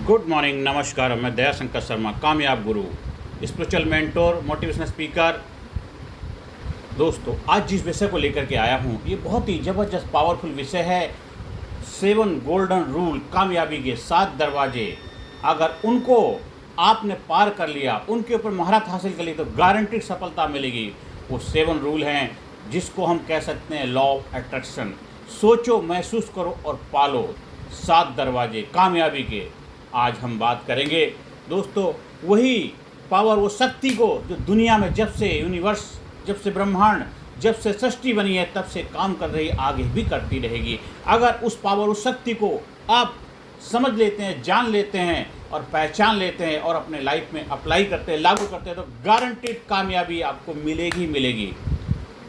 Good morning, नमस्कार। मैं दया शंकर शर्मा, कामयाब गुरु, स्पिरिचुअल मेंटोर, मोटिवेशनल स्पीकर। दोस्तों, आज जिस विषय को लेकर के आया हूँ ये बहुत ही ज़बरदस्त पावरफुल विषय है। 7 गोल्डन रूल, कामयाबी के 7 दरवाजे। अगर उनको आपने पार कर लिया, उनके ऊपर महारत हासिल कर ली तो गारंटीड सफलता मिलेगी। वो 7 रूल हैं जिसको हम कह सकते हैं लॉ ऑफ अट्रैक्शन। सोचो, महसूस करो और पालो। 7 दरवाजे कामयाबी के आज हम बात करेंगे। दोस्तों, वही पावर, वो शक्ति को जो दुनिया में जब से यूनिवर्स, जब से ब्रह्मांड, जब से सृष्टि बनी है तब से काम कर रही, आगे भी करती रहेगी। अगर उस पावर, उस शक्ति को आप समझ लेते हैं, जान लेते हैं और पहचान लेते हैं और अपने लाइफ में अप्लाई करते हैं, लागू करते हैं तो गारंटीड कामयाबी आपको मिलेगी मिलेगी।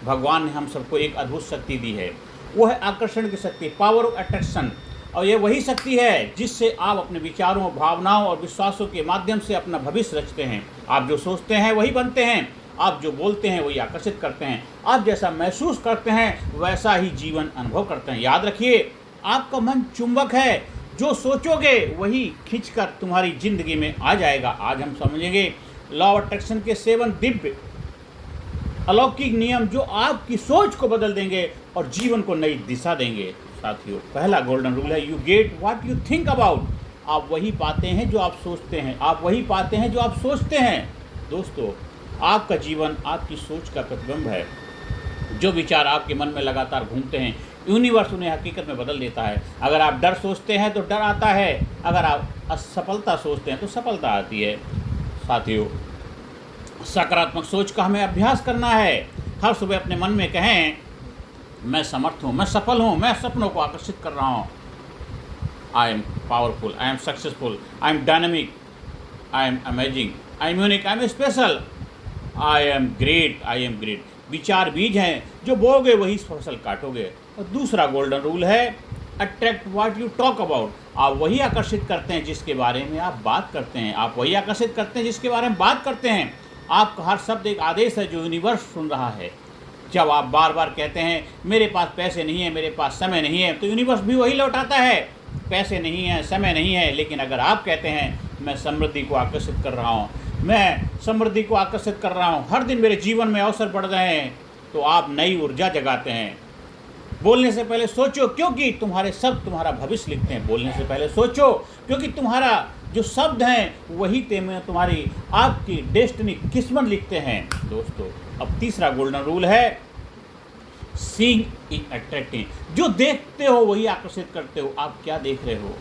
भगवान ने हम सबको एक अद्भुत शक्ति दी है, वो है आकर्षण की शक्ति, पावर ऑफ अट्रैक्शन। और ये वही शक्ति है जिससे आप अपने विचारों, भावनाओं और विश्वासों के माध्यम से अपना भविष्य रचते हैं। आप जो सोचते हैं वही बनते हैं, आप जो बोलते हैं वही आकर्षित करते हैं, आप जैसा महसूस करते हैं वैसा ही जीवन अनुभव करते हैं। याद रखिए, आपका मन चुंबक है, जो सोचोगे वही खींचकर तुम्हारी जिंदगी में आ जाएगा। आज हम समझेंगे लॉ ऑफ अट्रैक्शन के 7 दिव्य अलौकिक नियम जो आपकी सोच को बदल देंगे और जीवन को नई दिशा देंगे। साथियों, पहला गोल्डन रूल है, you get what you think about. आप वही पाते हैं जो आप सोचते हैं, आप वही पाते हैं जो आप सोचते हैं। दोस्तों, आपका जीवन आपकी सोच का प्रतिबिंब है। जो विचार आपके मन में लगातार घूमते हैं, यूनिवर्स उन्हें हकीकत में बदल देता है। अगर आप डर सोचते हैं तो डर आता है, अगर आप असफलता सोचते हैं तो सफलता आती है। साथियों, सकारात्मक सोच का हमें अभ्यास करना है। हर सुबह अपने मन में कहें, मैं समर्थ हूँ, मैं सफल हूँ, मैं सपनों को आकर्षित कर रहा हूँ। I am powerful, I am successful, I am dynamic, I am amazing, I am unique, I am special, I am great, I am great. विचार बीज हैं, जो बोओगे वही फसल काटोगे। और दूसरा गोल्डन रूल है, attract what you talk about. आप वही आकर्षित करते हैं जिसके बारे में आप बात करते हैं, आप वही आकर्षित करते हैं जिसके बारे में बात करते हैं। आपका हर शब्द एक आदेश है जो यूनिवर्स सुन रहा है। जब आप बार बार कहते हैं मेरे पास पैसे नहीं है, मेरे पास समय नहीं है, तो यूनिवर्स भी वही लौटाता है, पैसे नहीं है, समय नहीं है। लेकिन अगर आप कहते हैं मैं समृद्धि को आकर्षित कर रहा हूँ, मैं समृद्धि को आकर्षित कर रहा हूँ, हर दिन मेरे जीवन में अवसर बढ़ रहे हैं, तो आप नई ऊर्जा जगाते हैं। बोलने से पहले सोचो, क्योंकि तुम्हारे शब्द तुम्हारा भविष्य लिखते हैं। बोलने से पहले सोचो, क्योंकि तुम्हारा जो शब्द हैं वही तुम्हारी आपकी डेस्टिनी, किस्मत लिखते हैं। दोस्तों, अब तीसरा गोल्डन रूल है, सीइंग इज अट्रैक्टिंग। जो देखते हो वही आकर्षित करते हो। आप क्या देख रहे हो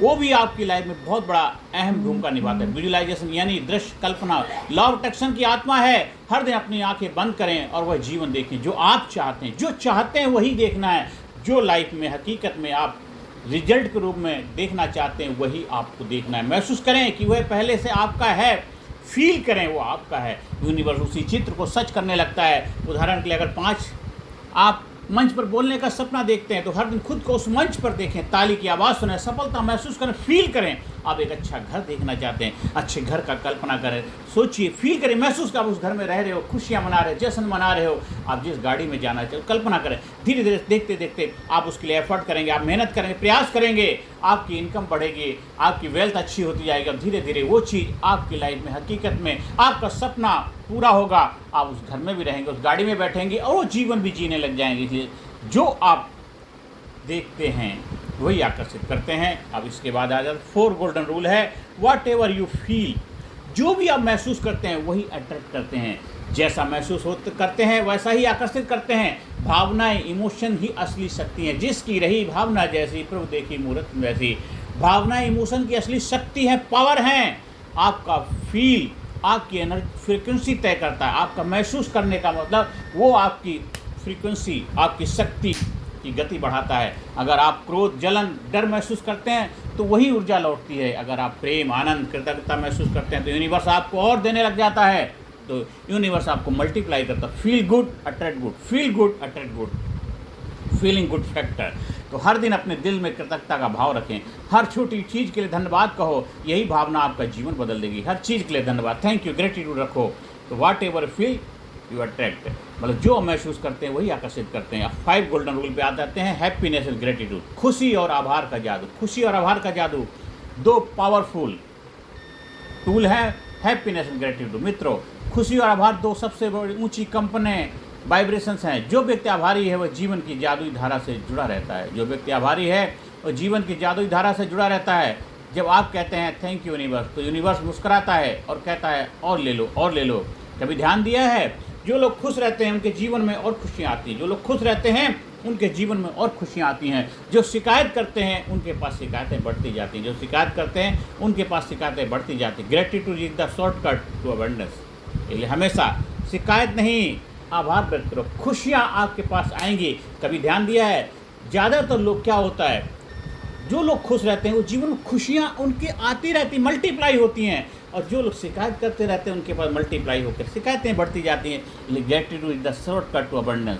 वो भी आपकी लाइफ में बहुत बड़ा अहम भूमिका निभाता है। विजुअलाइजेशन यानी दृश्य कल्पना लॉ ऑफ अट्रैक्शन की आत्मा है। हर दिन अपनी आंखें बंद करें और वह जीवन देखें जो आप चाहते हैं। जो चाहते हैं वही देखना है। जो लाइफ में हकीकत में आप रिजल्ट के रूप में देखना चाहते हैं वही आपको देखना है। महसूस करें कि वह पहले से आपका है, फील करें वो आपका है। यूनिवर्स उसी चित्र को सच करने लगता है। उदाहरण के लिए, अगर 5 आप मंच पर बोलने का सपना देखते हैं तो हर दिन खुद को उस मंच पर देखें, ताली की आवाज़ सुनें, सफलता महसूस करें, फील करें। आप एक अच्छा घर देखना चाहते हैं, अच्छे घर का कल्पना करें, सोचिए, फील करें, महसूस करें आप उस घर में रह रहे हो, खुशियाँ मना रहे हो, जश्न मना रहे हो। आप जिस गाड़ी में जाना चाहते हो कल्पना करें। धीरे धीरे देखते देखते आप उसके लिए एफर्ट करेंगे, आप मेहनत करेंगे, प्रयास करेंगे, आपकी इनकम बढ़ेगी, आपकी वेल्थ अच्छी होती जाएगी। अब धीरे धीरे वो चीज़ आपकी लाइफ में हकीकत में आपका सपना पूरा होगा। आप उस घर में भी रहेंगे, उस गाड़ी में बैठेंगे और वो जीवन भी जीने लग जाएंगे। इसलिए जो आप देखते हैं वही आकर्षित करते हैं। अब इसके बाद आ जाता 4 गोल्डन रूल है, व्हाट एवर यू फील। जो भी आप महसूस करते हैं वही अट्रैक्ट करते हैं। जैसा महसूस करते हैं वैसा ही आकर्षित करते हैं। भावनाएं, इमोशन ही असली शक्ति हैं। जिसकी रही भावना जैसी, प्रभु देखी मूर्त वैसी। भावनाएं, इमोशन की असली शक्ति है, पावर हैं। आपका फील आपकी एनर्जी फ्रीक्वेंसी तय करता है। आपका महसूस करने का मतलब वो आपकी फ्रीक्वेंसी, आपकी शक्ति की गति बढ़ाता है। अगर आप क्रोध, जलन, डर महसूस करते हैं तो वही ऊर्जा लौटती है। अगर आप प्रेम, आनंद, कृतज्ञता महसूस करते हैं तो यूनिवर्स आपको और देने लग जाता है। तो यूनिवर्स आपको मल्टीप्लाई करता है। Feel good attract good, feel good attract good, feeling good factor. तो हर दिन अपने दिल में कृतज्ञता का भाव रखें। हर छोटी चीज़ के लिए धन्यवाद कहो, यही भावना आपका जीवन बदल देगी। हर चीज़ के लिए धन्यवाद, थैंक यू, ग्रेटिट्यूड रखो। तो what ever feel you attract, मतलब जो महसूस करते हैं वही आकर्षित करते हैं। 5 गोल्डन रूल पे आ जाते हैं, हैप्पीनेस एंड ग्रेटिट्यूड, खुशी और आभार का जादू। खुशी और आभार का जादू दो पावरफुल टूल है हैप्पीनेस एंड ग्रेटिट्यूड। मित्रों, खुशी और आभार दो सबसे बड़ी ऊंची कंपने वाइब्रेशंस हैं। जो व्यक्ति आभारी है वह जीवन की जादुई धारा से जुड़ा रहता है। जो व्यक्ति आभारी है वह जीवन की जादुई धारा से जुड़ा रहता है। जब आप कहते हैं थैंक यू यूनिवर्स, तो यूनिवर्स मुस्कुराता है और कहता है और ले लो और ले लो। कभी ध्यान दिया है, जो लोग खुश रहते हैं उनके जीवन में और खुशियाँ आती हैं। जो लोग खुश रहते हैं उनके जीवन में और खुशियाँ आती हैं। जो शिकायत करते हैं उनके पास शिकायतें बढ़ती जाती हैं। जो शिकायत करते हैं उनके पास शिकायतें बढ़ती जाती हैं। Gratitude is the shortcut to abundance. इसलिए हमेशा शिकायत नहीं, आभार व्यक्त करो, खुशियाँ आपके पास आएंगी। कभी ध्यान दिया है, ज़्यादातर लोग क्या होता है, जो लोग खुश रहते हैं वो जीवन में खुशियाँ उनकी आती रहती, मल्टीप्लाई होती हैं। और जो लोग शिकायत करते रहते हैं उनके पास मल्टीप्लाई होकर शिकायतें बढ़ती जाती हैं। Gratitude is the shortcut to abundance.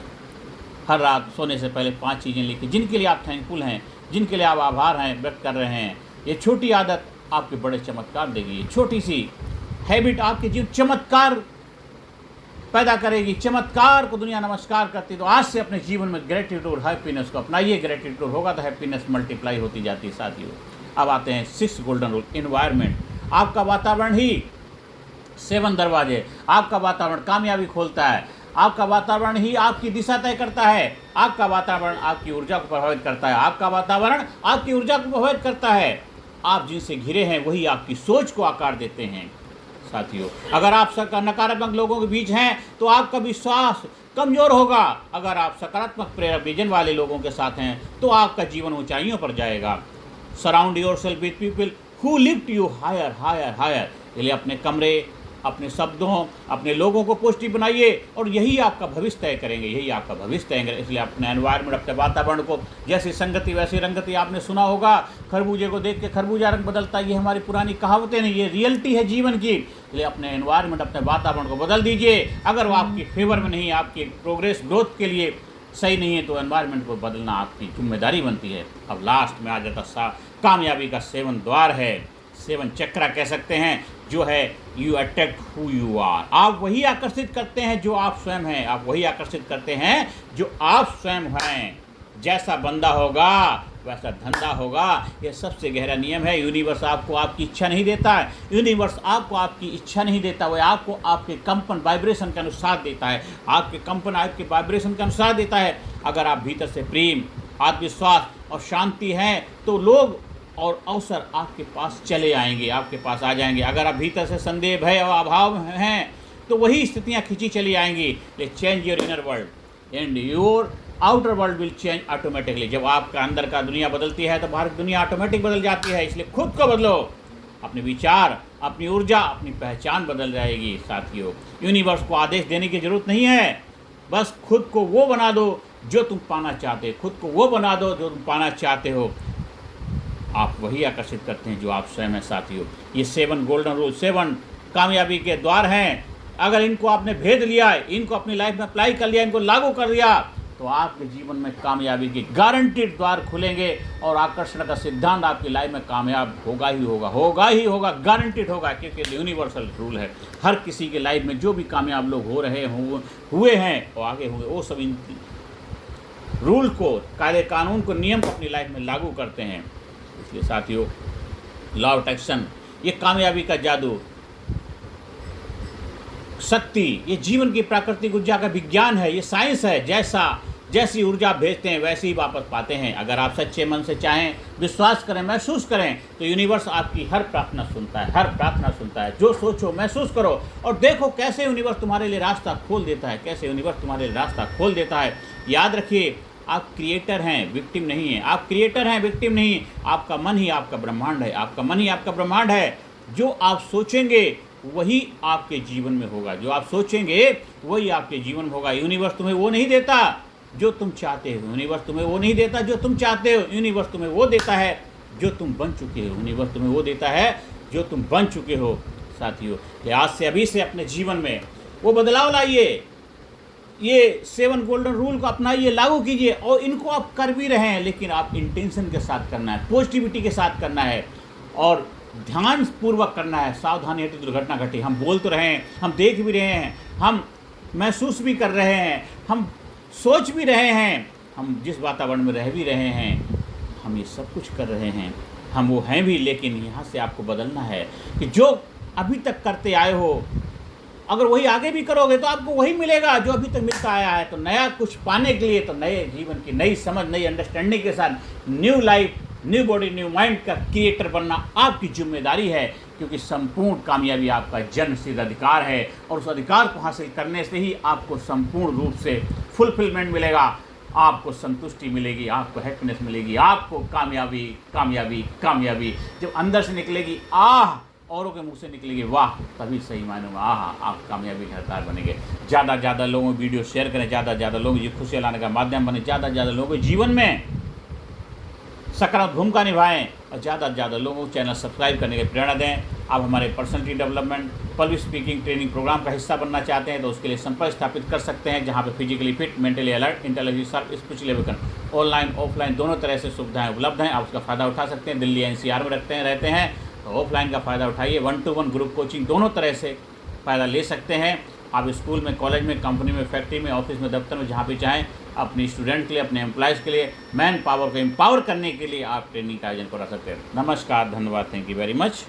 हर रात सोने से पहले 5 चीज़ें लिखिए जिनके लिए आप थैंकफुल हैं, जिनके लिए आप आभार हैं व्यक्त कर रहे हैं। ये छोटी आदत आपके बड़े चमत्कार देगी। ये छोटी सी हैबिट आपके जीवन चमत्कार पैदा करेगी। चमत्कार को दुनिया नमस्कार करती। तो आज से अपने जीवन में ग्रेटिट्यूड हैप्पीनेस को अपनाइए। ग्रेटिट्यूड होगा तो हैप्पीनेस मल्टीप्लाई होती जाती है साथियों। अब आते हैं 6 गोल्डन रूल। एनवायरनमेंट, आपका वातावरण ही 7 दरवाजे, आपका वातावरण कामयाबी खोलता है। आपका वातावरण ही आपकी दिशा तय करता है। आपका वातावरण आपकी ऊर्जा को प्रभावित करता है। आपका वातावरण आपकी ऊर्जा को प्रभावित करता है। आप जिनसे घिरे हैं वही आपकी सोच को आकार देते हैं साथियों। अगर आप नकारात्मक लोगों के बीच हैं तो आपका विश्वास कमजोर होगा। अगर आप सकारात्मक प्रेरक विजन वाले लोगों के साथ हैं तो आपका जीवन ऊंचाइयों पर जाएगा। Surround yourself with people who lift you higher higher higher. इसलिए अपने कमरे, अपने शब्दों, अपने लोगों को पॉजिटिव बनाइए और यही आपका भविष्य तय करेंगे, यही आपका भविष्य तय करेंगे। इसलिए अपने एनवायरनमेंट, अपने वातावरण को जैसी संगति वैसी रंगति। आपने सुना होगा खरबूजे को देख के खरबूजा रंग बदलता है। ये हमारी पुरानी कहावतें नहीं, ये रियलिटी है जीवन की। इसलिए अपने एनवायरनमेंट, अपने वातावरण को बदल दीजिए। अगर वो आपकी फेवर में नहीं, आपकी प्रोग्रेस ग्रोथ के लिए सही नहीं है तो एनवायरनमेंट को बदलना आपकी जिम्मेदारी बनती है। अब लास्ट में आ जाता कामयाबी का 7 द्वार है, 7 चक्रा कह सकते हैं, जो है you attract who you are. आप वही आकर्षित करते हैं जो आप स्वयं हैं। आप वही आकर्षित करते हैं जो आप स्वयं हैं। जैसा बंदा होगा वैसा धंधा होगा। यह सबसे गहरा नियम है। यूनिवर्स आपको आपकी इच्छा नहीं देता है। यूनिवर्स आपको आपकी इच्छा नहीं देता, वह आपको आपके कंपन वाइब्रेशन के अनुसार देता है। आपके कंपन आपके वाइब्रेशन के अनुसार देता है। अगर आप भीतर से प्रेम, आत्मविश्वास और शांति हैं तो लोग और अवसर आपके पास चले आएंगे, आपके पास आ जाएंगे। अगर आप भीतर से संदेह, भय और अभाव हैं तो वही स्थितियां खींची चली आएंगी। Change your inner world and your outer world will change automatically. जब आपका अंदर का दुनिया बदलती है तो बाहर की दुनिया ऑटोमेटिक बदल जाती है। इसलिए खुद को बदलो, अपने विचार, अपनी ऊर्जा, अपनी पहचान बदल जाएगी साथियों। यूनिवर्स को आदेश देने की जरूरत नहीं है, बस खुद को वो बना दो जो तुम पाना चाहते हो। खुद को वो बना दो जो तुम पाना चाहते हो। आप वही आकर्षित करते हैं जो आप स्वयं हैं साथियों। ये 7 गोल्डन रूल, 7 कामयाबी के द्वार हैं। अगर इनको आपने भेद लिया, इनको अपनी लाइफ में अप्लाई कर लिया, इनको लागू कर लिया तो आपके जीवन में कामयाबी के गारंटीड द्वार खुलेंगे और आकर्षण का सिद्धांत आपकी लाइफ में कामयाब होगा ही होगा, होगा ही होगा, गारंटीड होगा। क्योंकि यूनिवर्सल रूल है। हर किसी के लाइफ में जो भी कामयाब लोग हो रहे हुए हैं और आगे हुए, वो सब इन रूल को, कायदे कानून को, नियम को अपनी लाइफ में लागू करते हैं। इसलिए साथियों, लॉ ऑफ अट्रैक्शन, ये कामयाबी का जादू, शक्ति, ये जीवन की प्राकृतिक ऊर्जा का विज्ञान है, ये साइंस है। जैसी ऊर्जा भेजते हैं वैसे ही वापस पाते हैं। अगर आप सच्चे मन से चाहें, विश्वास करें, महसूस करें तो यूनिवर्स आपकी हर प्रार्थना सुनता है, हर प्रार्थना सुनता है। जो सोचो, महसूस करो और देखो कैसे यूनिवर्स तुम्हारे लिए रास्ता खोल देता है, कैसे यूनिवर्स तुम्हारे लिए रास्ता खोल देता है। याद रखिए, आप क्रिएटर हैं, विक्टिम नहीं है। आप क्रिएटर हैं, विक्टिम नहीं। आपका मन ही आपका ब्रह्मांड है, आपका मन ही आपका ब्रह्मांड है। जो आप सोचेंगे वही आपके जीवन में होगा, जो आप सोचेंगे वही आपके जीवन में होगा। यूनिवर्स तुम्हें वो नहीं देता जो तुम चाहते हो, यूनिवर्स तुम्हें वो नहीं देता जो तुम चाहते हो। यूनिवर्स तुम्हें वो देता है जो तुम बन चुके हो। यूनिवर्स तुम्हें वो देता है जो तुम बन चुके हो साथियों। आज से, अभी से अपने जीवन में वो बदलाव लाइए। ये 7 गोल्डन रूल को अपनाइए, लागू कीजिए और इनको आप कर भी रहे हैं, लेकिन आप इंटेंशन के साथ करना है, पॉजिटिविटी के साथ करना है और ध्यान पूर्वक करना है। सावधानी हटी दुर्घटना घटी। हम बोल तो रहे हैं, हम देख भी रहे हैं, हम महसूस भी कर रहे हैं, हम सोच भी रहे हैं, हम जिस वातावरण में रह भी रहे हैं, हम ये सब कुछ कर रहे हैं। हम वो हैं भी, लेकिन यहाँ से आपको बदलना है कि जो अभी तक करते आए हो, अगर वही आगे भी करोगे तो आपको वही मिलेगा जो अभी तक मिलता आया है। तो नया कुछ पाने के लिए, तो नए जीवन की नई समझ, नई अंडरस्टैंडिंग के साथ new life, new body, new mind का क्रिएटर बनना आपकी जिम्मेदारी है, क्योंकि संपूर्ण कामयाबी आपका जन्मसिद्ध अधिकार है और उस अधिकार को हासिल करने से ही आपको संपूर्ण रूप से फुलफिलमेंट मिलेगा, आपको संतुष्टि मिलेगी, आपको हैप्पीनेस मिलेगी, आपको कामयाबी कामयाबी कामयाबी जब अंदर से निकलेगी, आह, औरों के मुंह से निकलेगी वाह, तभी सही मायनों में आह, आप कामयाबी के हकदार बनेंगे। ज़्यादा से ज़्यादा लोगों को वीडियो शेयर करें, ज़्यादा से ज़्यादा लोगों की खुशियाँ लाने का माध्यम बने, ज़्यादा से ज़्यादा लोगों के जीवन में सकारात्मक भूमिका निभाएं और ज़्यादा से ज़्यादा लोगों को चैनल सब्सक्राइब करने की प्रेरणा दें। आप हमारे personality development, public speaking training program का हिस्सा बनना चाहते हैं तो उसके लिए संपर्क स्थापित कर सकते हैं, जहां पे physically fit, mentally alert, intellectually sharp, spiritually awaken, online offline दोनों तरह से सुविधाएं उपलब्ध हैं। आप उसका फ़ायदा उठा सकते हैं। दिल्ली NCR में रहते हैं तो ऑफलाइन का फ़ायदा उठाइए। 1-to-1 ग्रुप कोचिंग दोनों तरह से फ़ायदा ले सकते हैं। आप स्कूल में, कॉलेज में, कंपनी में, फैक्ट्री में, ऑफिस में, दफ्तर में, जहाँ भी चाहें, अपनी स्टूडेंट के लिए, अपने एम्प्लॉयज़ के लिए, मैन पावर को एम्पावर करने के लिए आप ट्रेनिंग का आयोजन करा सकते हैं। नमस्कार, धन्यवाद, थैंक यू वेरी मच।